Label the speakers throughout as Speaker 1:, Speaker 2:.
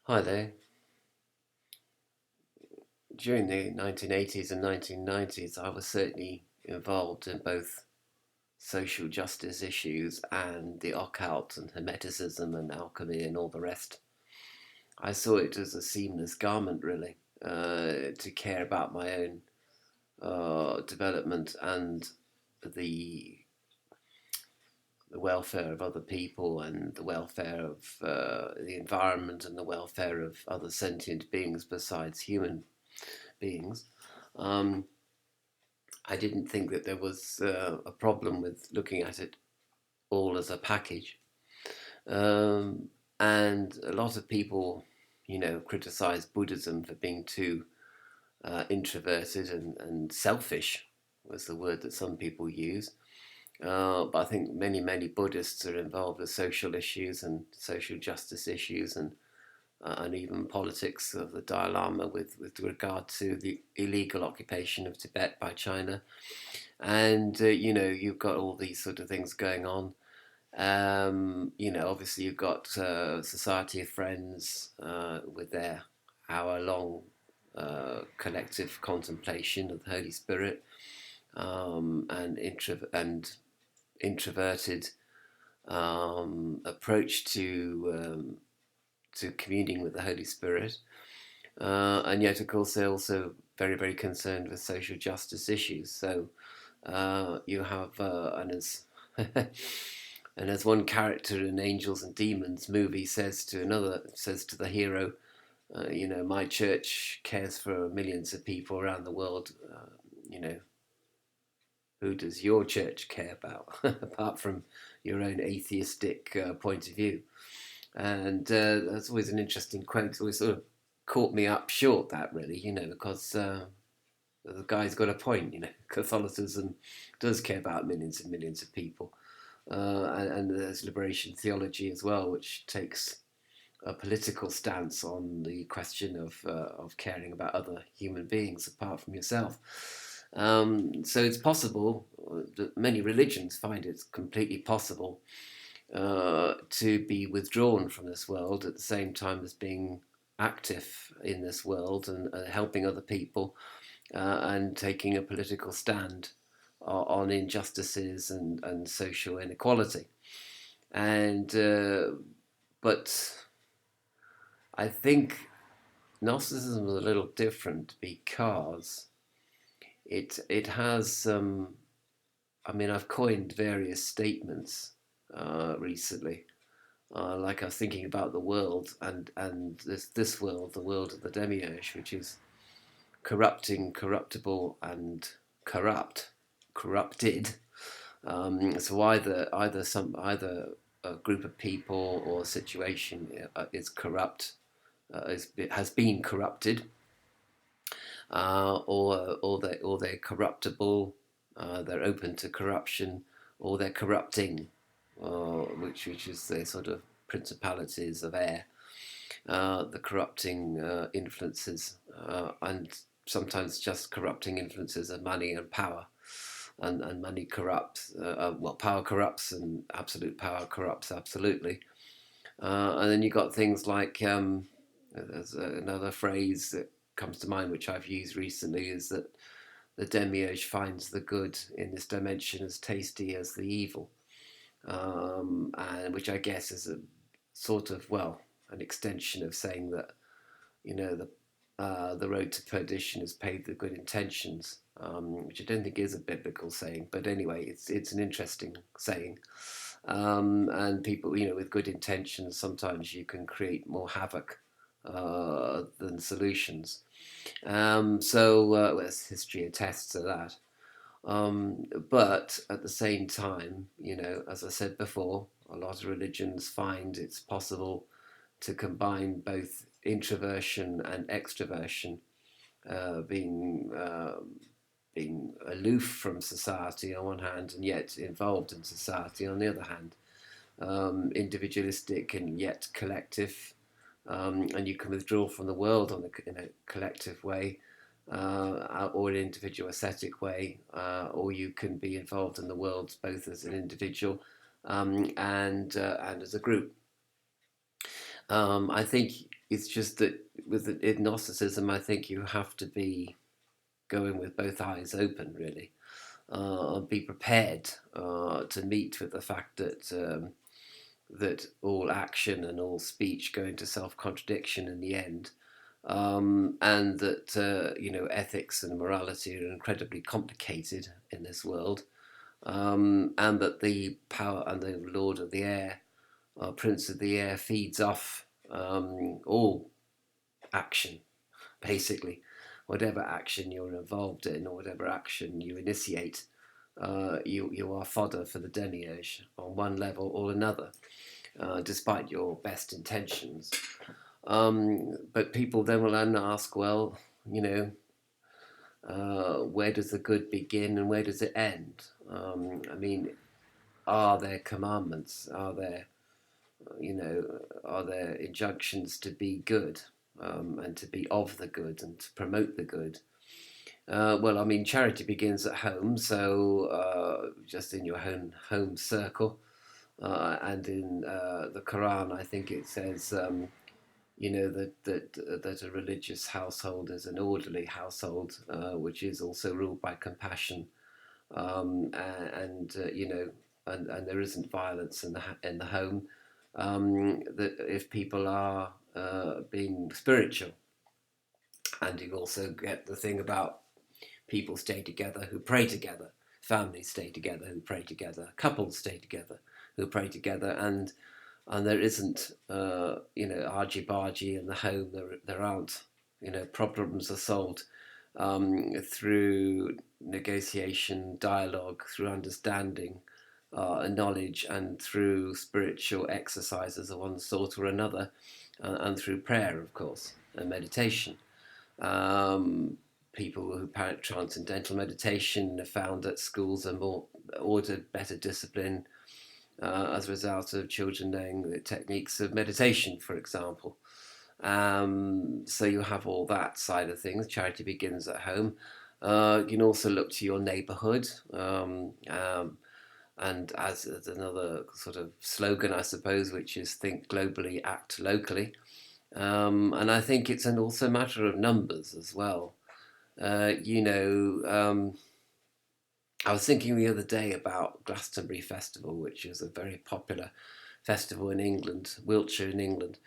Speaker 1: Hi there. During the 1980s and 1990s, I was certainly involved in both social justice issues and the occult and Hermeticism and alchemy and all the rest. I saw it as a seamless garment, really, to care about my own development and the the welfare of other people and the welfare of the environment and the welfare of other sentient beings besides human beings. Um, I didn't think that there was a problem with looking at it all as a package. Um, and a lot of people, criticize Buddhism for being too introverted and selfish, was the word that some people use. But I think many Buddhists are involved with social issues and social justice issues and even politics of the Dalai Lama with regard to the illegal occupation of Tibet by China. And you've got all these sort of things going on. Obviously you've got Society of Friends with their hour-long collective contemplation of the Holy Spirit, and introverted approach to communing with the Holy Spirit. And yet, of course, they're also very concerned with social justice issues. So you have, and as one character in Angels and Demons movie says to another, says to the hero, my church cares for millions of people around the world. You know, who does your church care about, apart from your own atheistic point of view? And that's always an interesting quote. It's always sort of caught me up short, that really, because the guy's got a point. Catholicism does care about millions and millions of people, and there's liberation theology as well, which takes a political stance on the question of caring about other human beings apart from yourself. So it's possible that many religions find it completely possible to be withdrawn from this world at the same time as being active in this world and helping other people and taking a political stand on injustices and social inequality. And but I think Gnosticism is a little different because it has. I mean, I've coined various statements recently. Like I was thinking about the world and this world, the world of the demiurge, which is corrupting, corruptible, and corrupted. So either a group of people or a situation is corrupt, it has been corrupted, or they're corruptible, they're open to corruption, or they're corrupting, which is the sort of principalities of air, the corrupting influences, and sometimes just corrupting influences of money and power. And money corrupts, power corrupts, and absolute power corrupts absolutely. And then you've got things like, there's another phrase that comes to mind, which I've used recently, is that the demiurge finds the good in this dimension as tasty as the evil, and which I guess is a sort of, an extension of saying that the road to perdition is paved with good intentions, which I don't think is a biblical saying, but anyway, it's an interesting saying. And people, with good intentions, sometimes you can create more havoc than solutions. As history attests to that. But at the same time, as I said before, a lot of religions find it's possible to combine both introversion and extroversion, being aloof from society on one hand and yet involved in society on the other hand, individualistic and yet collective, and you can withdraw from the world in a collective way, or an individual ascetic way, or you can be involved in the world both as an individual and as a group. I think it's just that with Gnosticism, I think you have to be going with both eyes open, really. Be prepared to meet with the fact that that all action and all speech go into self-contradiction in the end, and that ethics and morality are incredibly complicated in this world, and that the power and the Lord of the Air, Prince of the Air, feeds off all action, basically. Whatever action you're involved in or whatever action you initiate, you are fodder for the demiurge on one level or another, despite your best intentions. But people then will then ask, well, where does the good begin and where does it end? I mean, are there commandments? Are there injunctions to be good, and to be of the good and to promote the good? Well, I mean, charity begins at home, so just in your own home circle. And in the Quran, I think it says, that a religious household is an orderly household, which is also ruled by compassion, and there isn't violence in the home. That if people are being spiritual, and you also get the thing about people stay together who pray together, families stay together who pray together, couples stay together who pray together, and there isn't argy-bargy in the home. There aren't, problems are solved through negotiation, dialogue, through understanding, knowledge, and through spiritual exercises of one sort or another, and through prayer, of course, and meditation. People who practice transcendental meditation have found that schools are more ordered, better disciplined, as a result of children knowing the techniques of meditation, for example. So you have all that side of things. Charity begins at home. You can also look to your neighbourhood, and as another sort of slogan, I suppose, which is think globally, act locally. And I think it's also a matter of numbers as well. I was thinking the other day about Glastonbury Festival, which is a very popular festival in England, Wiltshire in England,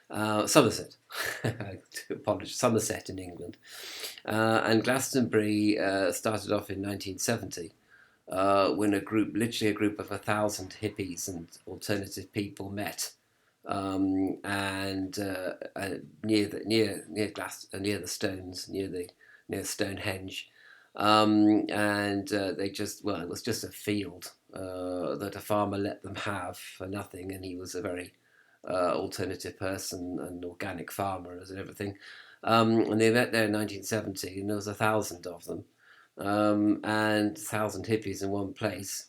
Speaker 1: Somerset, Somerset in England. And Glastonbury started off in 1970, when literally a group of 1,000 hippies and alternative people met, and near the stones, near Stonehenge. And it was just a field that a farmer let them have for nothing, and he was a very alternative person, an organic farmer and everything. And they met there in 1970, and there was 1,000 of them, and 1,000 hippies in one place.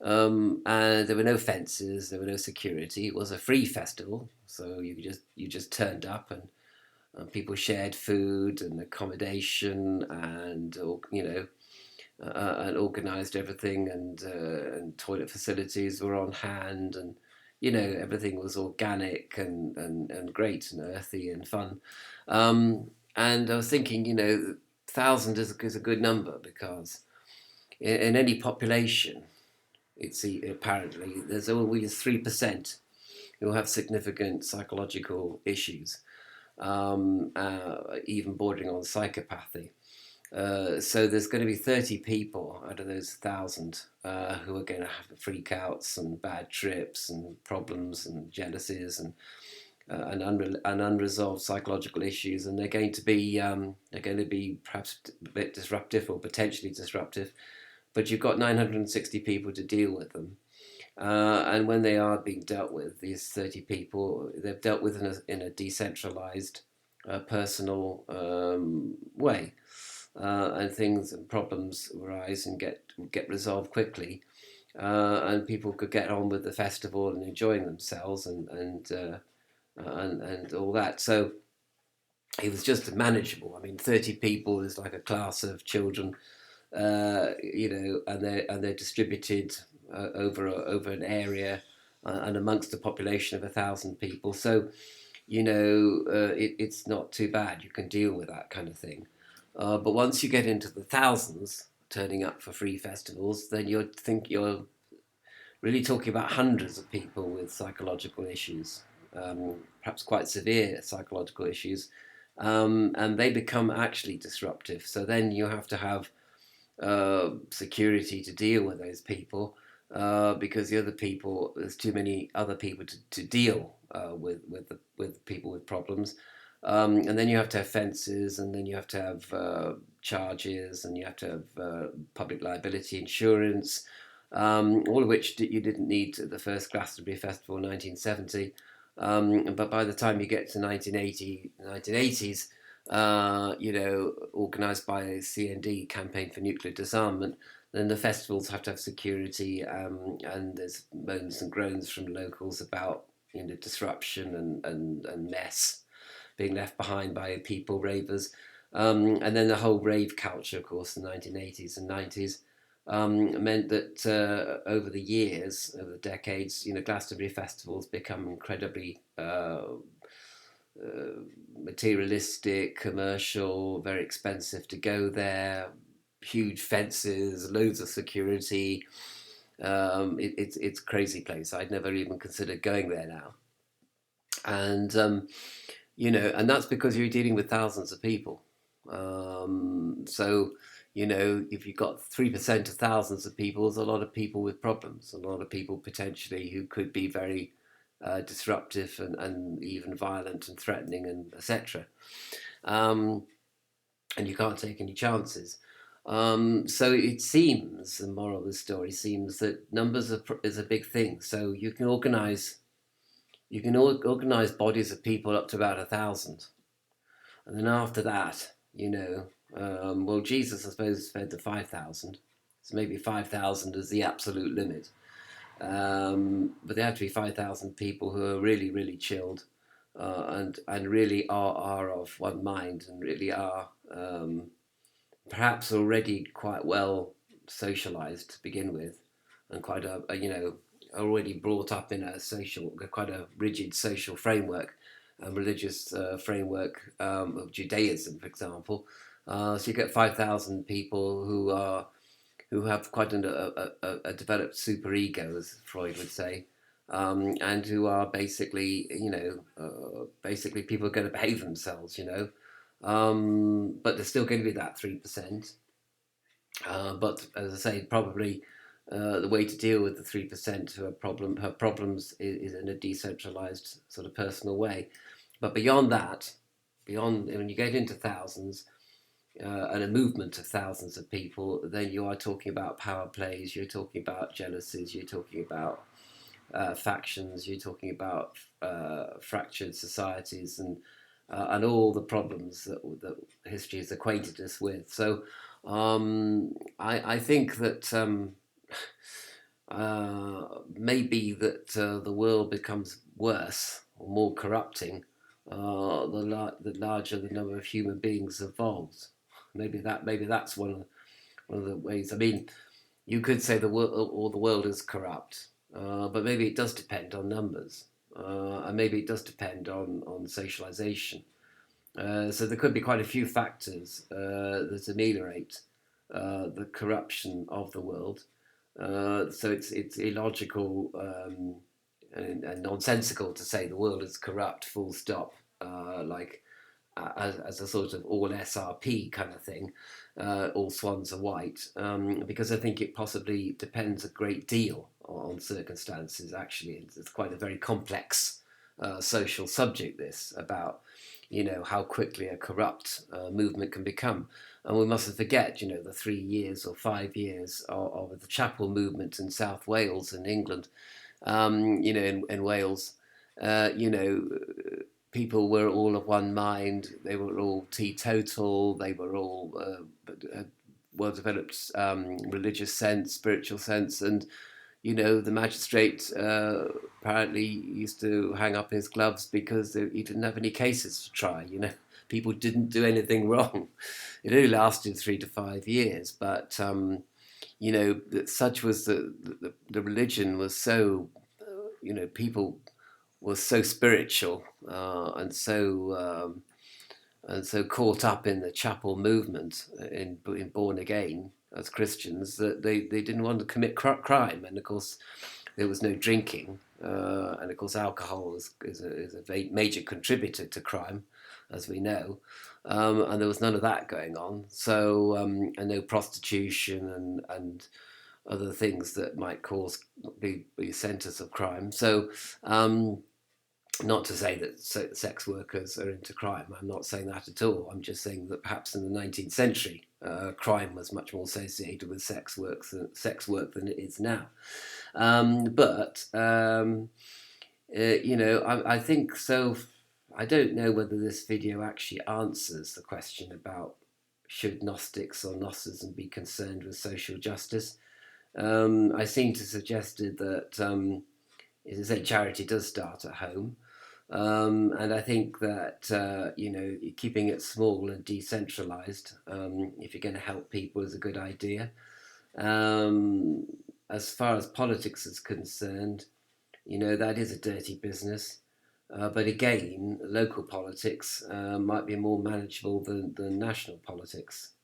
Speaker 1: And there were no fences, there were no security. It was a free festival, so you just turned up, and people shared food and accommodation, and and organised everything, and toilet facilities were on hand, and everything was organic and great and earthy and fun. And I was thinking, 1,000 is a good number, because in any population, apparently there's always 3% who have significant psychological issues, even bordering on psychopathy. So there's going to be 30 people out of those 1,000 who are going to have freakouts and bad trips and problems and jealousies and unresolved psychological issues, and they're going to be perhaps a bit disruptive or potentially disruptive. But you've got 960 people to deal with them. And when they are being dealt with, these 30 people, they're dealt with in a decentralized, personal way. And things and problems arise and get resolved quickly. And people could get on with the festival and enjoying themselves and all that. So it was just manageable. I mean, 30 people is like a class of children, and they're distributed over an area, and amongst a population of 1,000 people. So, it's not too bad. You can deal with that kind of thing. But once you get into the thousands turning up for free festivals, then you're really talking about hundreds of people with psychological issues, perhaps quite severe psychological issues, and they become actually disruptive. So then you have to have security to deal with those people, because the other people, there's too many other people to deal with people with problems. And then you have to have fences, and then you have to have charges, and you have to have public liability insurance, all of which you didn't need at the first Glastonbury Festival in 1970. But by the time you get to 1980s, organised by CND, Campaign for Nuclear Disarmament, then the festivals have to have security, and there's moans and groans from locals about disruption and mess being left behind by people, ravers. And then the whole rave culture, of course, in the 1980s and 90s, meant that over the years, over the decades, Glastonbury festivals become incredibly materialistic, commercial, very expensive to go there, huge fences, loads of security. It's a crazy place. I'd never even considered going there now. And and that's because you're dealing with thousands of people. So if you've got 3% of thousands of people, there's a lot of people with problems, a lot of people potentially who could be very disruptive and even violent and threatening, and etc. And you can't take any chances. So it seems, the moral of the story seems that numbers is a big thing. So you can organize bodies of people up to about 1,000, and then after that, well, Jesus, I suppose, fed the 5,000. So maybe 5,000 is the absolute limit. But there have to be 5,000 people who are really, really chilled, and really are of one mind, and really are perhaps already quite well socialized to begin with, and quite already brought up in quite a rigid social framework, religious framework of Judaism, for example. So you get 5,000 people who have quite a developed superego, as Freud would say, and who are basically, basically people are going to behave themselves, but there's still going to be that 3%. But as I say, probably the way to deal with the 3% who have problems is in a decentralized sort of personal way. But beyond that, when you get into thousands, and a movement of thousands of people, then you are talking about power plays, you're talking about jealousies, you're talking about factions, you're talking about fractured societies, and all the problems that history has acquainted us with. So I think that maybe that the world becomes worse or more corrupting the larger the number of human beings evolves. Maybe that's one of the ways. I mean, you could say the world is corrupt, but maybe it does depend on numbers, and maybe it does depend on socialization. So there could be quite a few factors that ameliorate the corruption of the world. So it's illogical and nonsensical to say the world is corrupt, full stop, like as a sort of all SRP kind of thing, all swans are white, because I think it possibly depends a great deal on circumstances. Actually, it's quite a very complex social subject, this, about how quickly a corrupt movement can become. And we mustn't forget, the 3 years or 5 years of the chapel movement in South Wales in England, in Wales, people were all of one mind. They were all teetotal. They were all well developed religious sense, spiritual sense, and the magistrate apparently used to hang up his gloves because he didn't have any cases to try. People didn't do anything wrong. It only lasted 3 to 5 years, but such was the religion was so, people was so spiritual and so caught up in the chapel movement in born again as Christians that they didn't want to commit crime. And of course, there was no drinking. And of course, alcohol is a major contributor to crime, as we know. And there was none of that going on. So, and no prostitution and other things that might be centres of crime. So, not to say that sex workers are into crime. I'm not saying that at all. I'm just saying that perhaps in the 19th century, crime was much more associated with sex work than it is now. I think so. I don't know whether this video actually answers the question about should Gnostics or Gnosticism be concerned with social justice. I seem to have suggested that, as I say, charity does start at home. And I think that, keeping it small and decentralized, if you're going to help people, is a good idea. As far as politics is concerned, that is a dirty business. But again, local politics might be more manageable than national politics,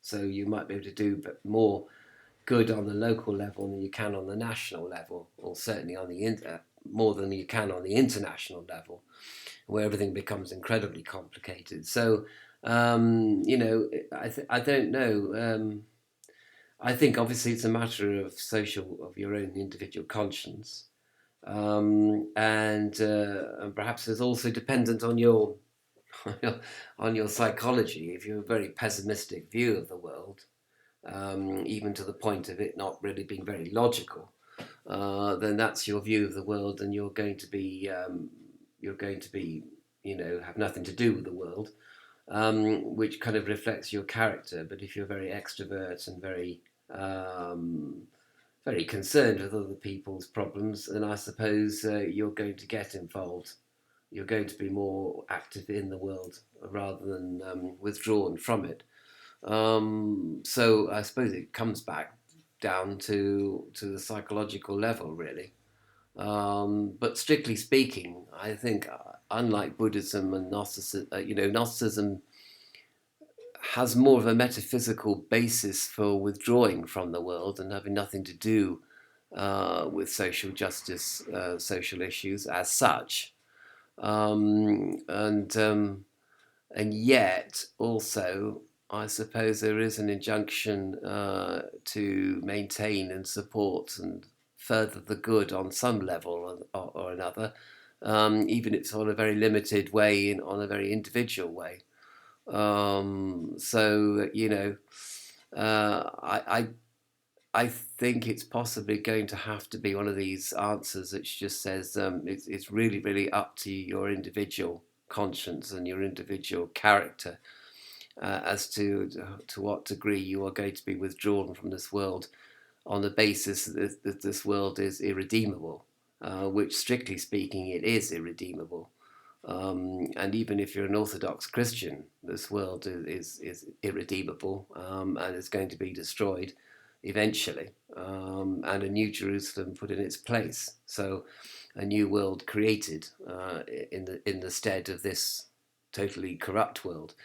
Speaker 1: So you might be able to do more good on the local level than you can on the national level, or certainly on the more than you can on the international level, where everything becomes incredibly complicated. So, I don't know. I think obviously it's a matter of your own individual conscience, and perhaps it's also dependent on your on your psychology. If you have a very pessimistic view of the world, even to the point of it not really being very logical, then that's your view of the world, and you're going to be have nothing to do with the world, which kind of reflects your character. But if you're very extrovert and very concerned with other people's problems, then I suppose you're going to get involved. You're going to be more active in the world rather than withdrawn from it. So I suppose it comes back down to the psychological level, really. But strictly speaking, I think unlike Buddhism and Gnosticism, Gnosticism has more of a metaphysical basis for withdrawing from the world and having nothing to do with social justice, social issues as such. And yet also, I suppose there is an injunction to maintain and support and further the good on some level or another, even if it's on a very limited way, on a very individual way. I think it's possibly going to have to be one of these answers that just says it's really, really up to your individual conscience and your individual character as to what degree you are going to be withdrawn from this world on the basis that this world is irredeemable, which strictly speaking it is irredeemable. And even if you're an Orthodox Christian, this world is irredeemable and is going to be destroyed eventually, and a new Jerusalem put in its place. So a new world created in the stead of this totally corrupt world.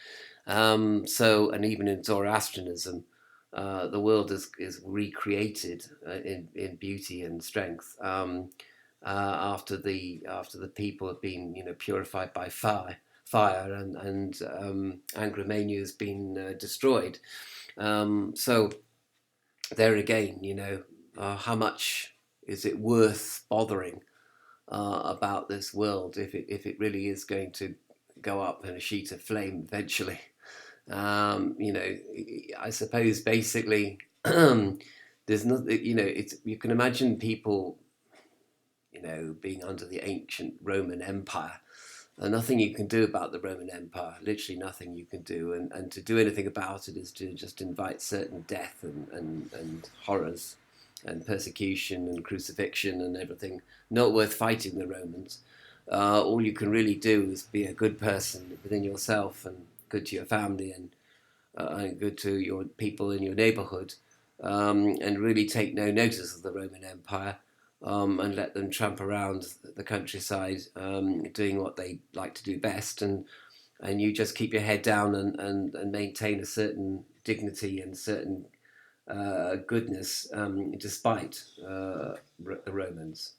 Speaker 1: And even in Zoroastrianism, the world is recreated in beauty and strength. After the people have been purified by fire and Angra has been destroyed. So there again, how much is it worth bothering about this world if it really is going to go up in a sheet of flame eventually? I suppose basically there's not, you can imagine people being under the ancient Roman Empire. Nothing you can do about the Roman Empire, literally nothing you can do. And to do anything about it is to just invite certain death and horrors and persecution and crucifixion and everything. Not worth fighting the Romans. All you can really do is be a good person within yourself and good to your family and good to your people in your neighborhood, and really take no notice of the Roman Empire. and let them tramp around the countryside, doing what they like to do best, and you just keep your head down and maintain a certain dignity and certain goodness, despite the Romans.